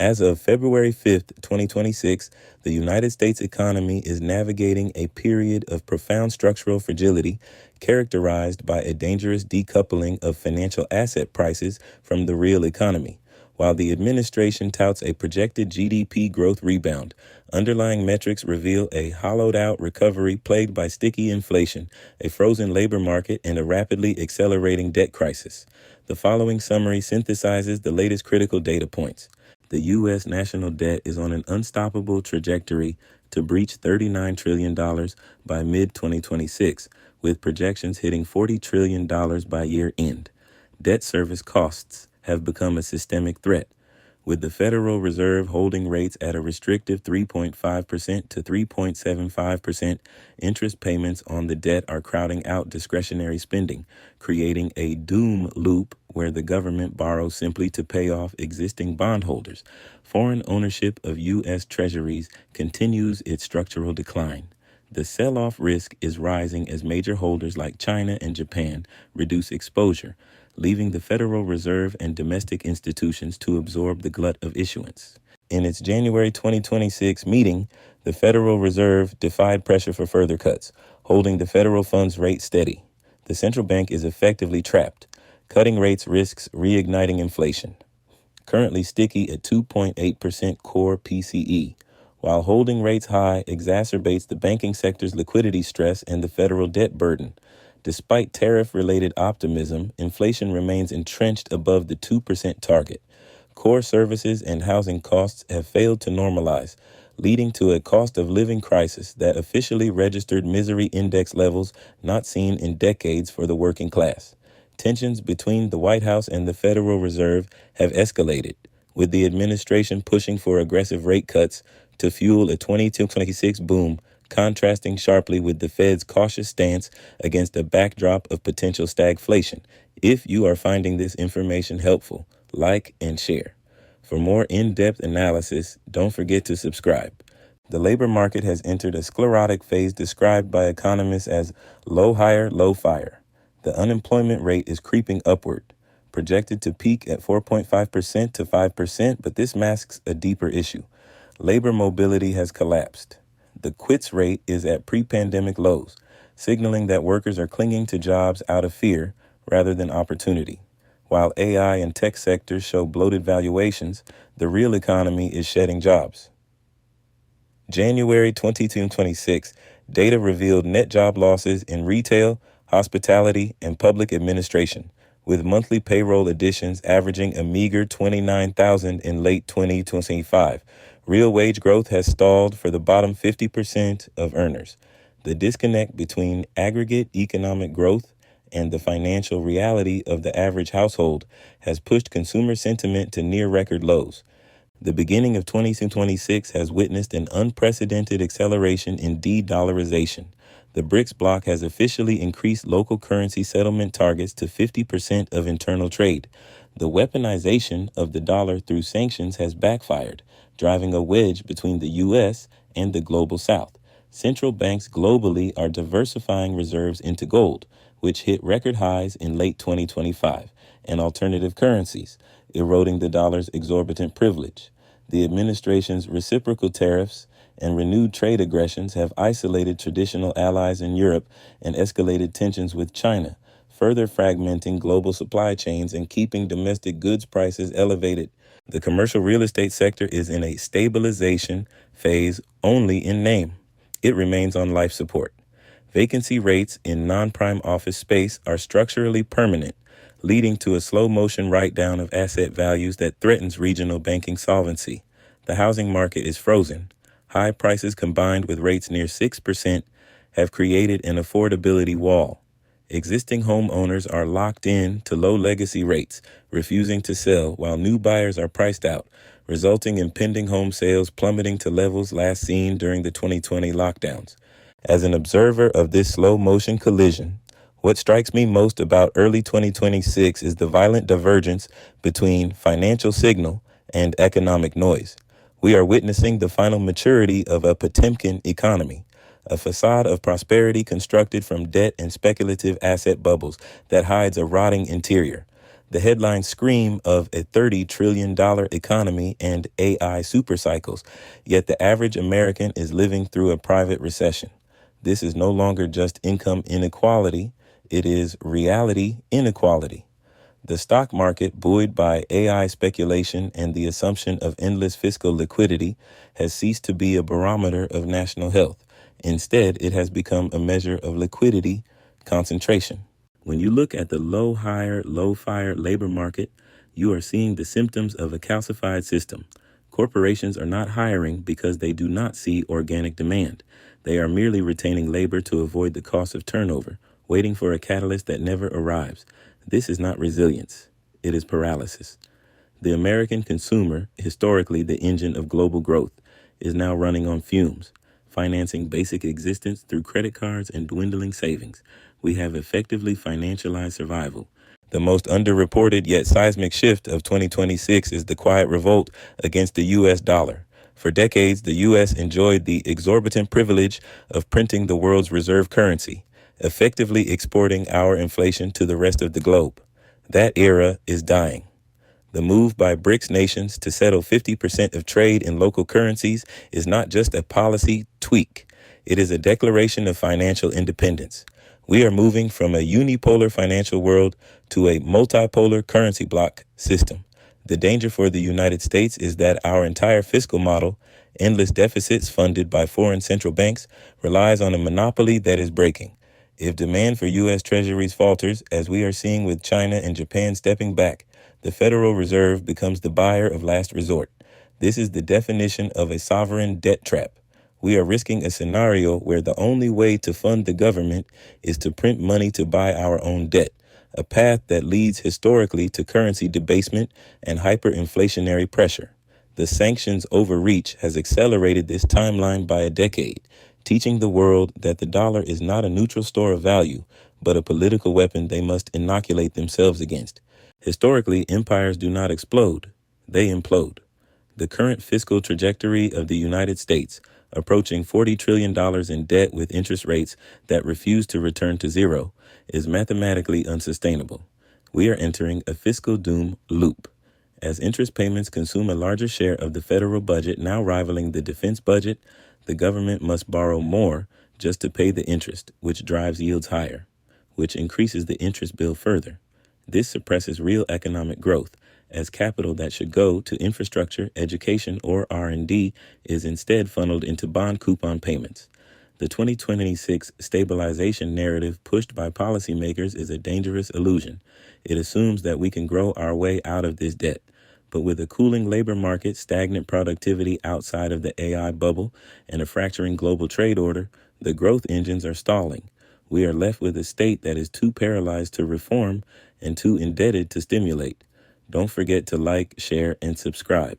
As of February 5th, 2026, the United States economy is navigating a period of profound structural fragility characterized by a dangerous decoupling of financial asset prices from the real economy. While the administration touts a projected GDP growth rebound, underlying metrics reveal a hollowed-out recovery plagued by sticky inflation, a frozen labor market, and a rapidly accelerating debt crisis. The following summary synthesizes the latest critical data points. The U.S. national debt is on an unstoppable trajectory to breach $39 trillion by mid-2026, with projections hitting $40 trillion by year end. Debt service costs have become a systemic threat, with the Federal Reserve holding rates at a restrictive 3.5% to 3.75%, interest payments on the debt are crowding out discretionary spending, creating a doom loop where the government borrows simply to pay off existing bondholders. Foreign ownership of U.S. Treasuries continues its structural decline. The sell-off risk is rising as major holders like China and Japan reduce exposure, leaving the Federal Reserve and domestic institutions to absorb the glut of issuance. In its January 2026 meeting, the Federal Reserve defied pressure for further cuts, holding the federal funds rate steady. The central bank is effectively trapped. Cutting rates risks reigniting inflation, currently sticky at 2.8% core PCE. While holding rates high exacerbates the banking sector's liquidity stress and the federal debt burden. Despite tariff-related optimism, inflation remains entrenched above the 2% target. Core services and housing costs have failed to normalize, leading to a cost of living crisis that officially registered misery index levels not seen in decades for the working class. Tensions between the White House and the Federal Reserve have escalated, with the administration pushing for aggressive rate cuts to fuel a 2026 boom, contrasting sharply with the Fed's cautious stance against a backdrop of potential stagflation. If you are finding this information helpful, like and share. For more in-depth analysis, don't forget to subscribe. The labor market has entered a sclerotic phase described by economists as low hire, low fire. The unemployment rate is creeping upward, projected to peak at 4.5% to 5%, but this masks a deeper issue. Labor mobility has collapsed. The quits rate is at pre-pandemic lows, signaling that workers are clinging to jobs out of fear rather than opportunity. While AI and tech sectors show bloated valuations, the real economy is shedding jobs. January 2026, data revealed net job losses in retail, hospitality, and public administration, with monthly payroll additions averaging a meager 29,000 in late 2025. Real wage growth has stalled for the bottom 50% of earners. The disconnect between aggregate economic growth and the financial reality of the average household has pushed consumer sentiment to near record lows. The beginning of 2026 has witnessed an unprecedented acceleration in de-dollarization. The BRICS bloc has officially increased local currency settlement targets to 50% of internal trade. The weaponization of the dollar through sanctions has backfired, driving a wedge between the U.S. and the global South. Central banks globally are diversifying reserves into gold, which hit record highs in late 2025, and alternative currencies, eroding the dollar's exorbitant privilege. The administration's reciprocal tariffs and renewed trade aggressions have isolated traditional allies in Europe and escalated tensions with China, further fragmenting global supply chains and keeping domestic goods prices elevated. The commercial real estate sector is in a stabilization phase only in name. It remains on life support. Vacancy rates in non-prime office space are structurally permanent, leading to a slow-motion write-down of asset values that threatens regional banking solvency. The housing market is frozen. High prices combined with rates near 6% have created an affordability wall. Existing homeowners are locked in to low legacy rates, refusing to sell while new buyers are priced out, resulting in pending home sales plummeting to levels last seen during the 2020 lockdowns. As an observer of this slow-motion collision, what strikes me most about early 2026 is the violent divergence between financial signal and economic noise. We are witnessing the final maturity of a Potemkin economy, a facade of prosperity constructed from debt and speculative asset bubbles that hides a rotting interior. The headlines scream of a $30 trillion economy and AI supercycles, yet the average American is living through a private recession. This is no longer just income inequality, it is reality inequality. The stock market, buoyed by AI speculation and the assumption of endless fiscal liquidity, has ceased to be a barometer of national health. Instead, it has become a measure of liquidity concentration. When you look at the low-hire, low-fire labor market, you are seeing the symptoms of a calcified system. Corporations are not hiring because they do not see organic demand. They are merely retaining labor to avoid the cost of turnover, waiting for a catalyst that never arrives. This is not resilience. It is paralysis. The American consumer, historically the engine of global growth, is now running on fumes, financing basic existence through credit cards and dwindling savings. We have effectively financialized survival. The most underreported yet seismic shift of 2026 is the quiet revolt against the U.S. dollar. For decades, the U.S. enjoyed the exorbitant privilege of printing the world's reserve currency, effectively exporting our inflation to the rest of the globe. That era is dying. The move by BRICS nations to settle 50% of trade in local currencies is not just a policy tweak. It is a declaration of financial independence. We are moving from a unipolar financial world to a multipolar currency block system. The danger for the United States is that our entire fiscal model, endless deficits funded by foreign central banks, relies on a monopoly that is breaking. If demand for U.S. treasuries falters, as we are seeing with China and Japan stepping back, the Federal Reserve becomes the buyer of last resort. This is the definition of a sovereign debt trap. We are risking a scenario where the only way to fund the government is to print money to buy our own debt, a path that leads historically to currency debasement and hyperinflationary pressure. The sanctions overreach has accelerated this timeline by a decade, teaching the world that the dollar is not a neutral store of value, but a political weapon they must inoculate themselves against. Historically, empires do not explode, they implode. The current fiscal trajectory of the United States, approaching $40 trillion in debt with interest rates that refuse to return to zero, is mathematically unsustainable. We are entering a fiscal doom loop. As interest payments consume a larger share of the federal budget, now rivaling the defense budget, the government must borrow more just to pay the interest, which drives yields higher, which increases the interest bill further. This suppresses real economic growth, as capital that should go to infrastructure, education, or R&D is instead funneled into bond coupon payments. The 2026 stabilization narrative pushed by policymakers is a dangerous illusion. It assumes that we can grow our way out of this debt. But with a cooling labor market, stagnant productivity outside of the AI bubble, and a fracturing global trade order, the growth engines are stalling. We are left with a state that is too paralyzed to reform and too indebted to stimulate. Don't forget to like, share, and subscribe.